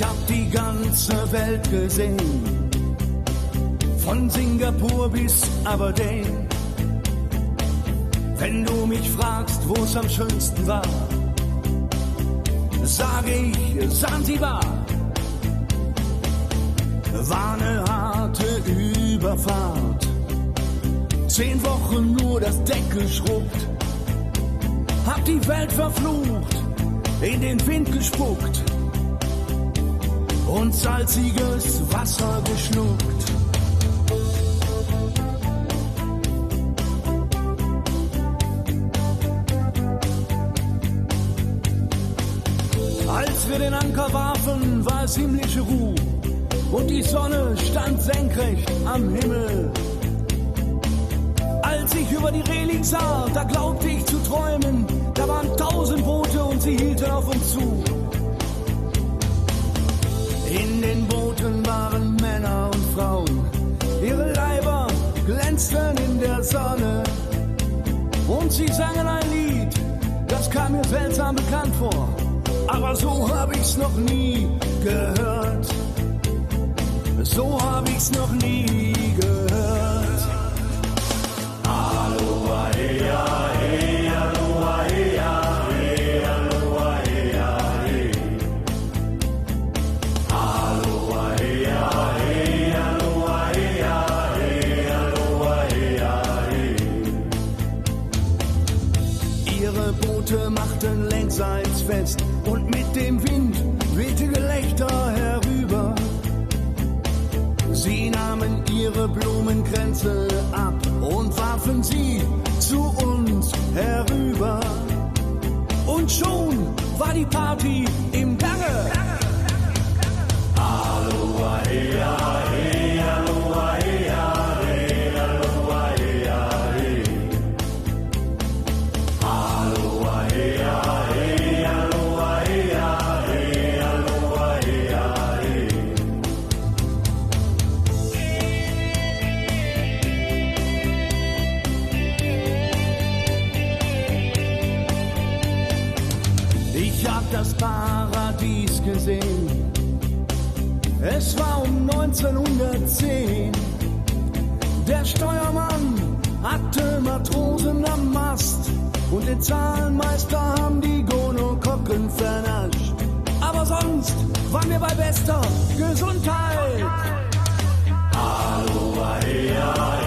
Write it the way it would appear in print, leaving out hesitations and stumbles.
Ich hab die ganze Welt gesehen, von Singapur bis Aberdeen. Wenn du mich fragst, wo's am schönsten war, sage ich Sansibar. War ne harte Überfahrt, 10 Wochen nur das Deck geschrubbt, hab die Welt verflucht, in den Wind gespuckt und salziges Wasser geschluckt. Als wir den Anker warfen, war es himmlische Ruhe und die Sonne stand senkrecht am Himmel. Als ich über die Reling sah, da glaubte ich zu träumen, da waren 1000 Boote und sie hielten auf uns zu. In den Booten waren Männer und Frauen, ihre Leiber glänzten in der Sonne und sie sangen ein Lied, das kam mir seltsam bekannt vor, aber so hab ich's noch nie gehört. So hab ich's noch nie gehört. Aloha, ea, ea, aloha, ea, ea, aloha, ea, ea. Aloha, ea, ea, aloha, ea, ea, aloha, ea, ea. Ihre Boote machten längsseits fest und mit dem Wind wehte Gelächter herüber. Sie nahmen ihre Blumenkränze ab und warfen sie zu uns herüber. Und schon war die Party im Gange. Aloha, ea, ea, aloha, ea, ea, aloha, ea, ea. Aloha, ea, ea, aloha, ea, ea, aloha, ea, ea. Ich hab das Paradies gesehen, es war um 1910. Der Steuermann hatte Matrosen am Mast und den Zahlenmeister haben die Gonokokken vernascht. Aber sonst waren wir bei bester Gesundheit. Aloha, ea,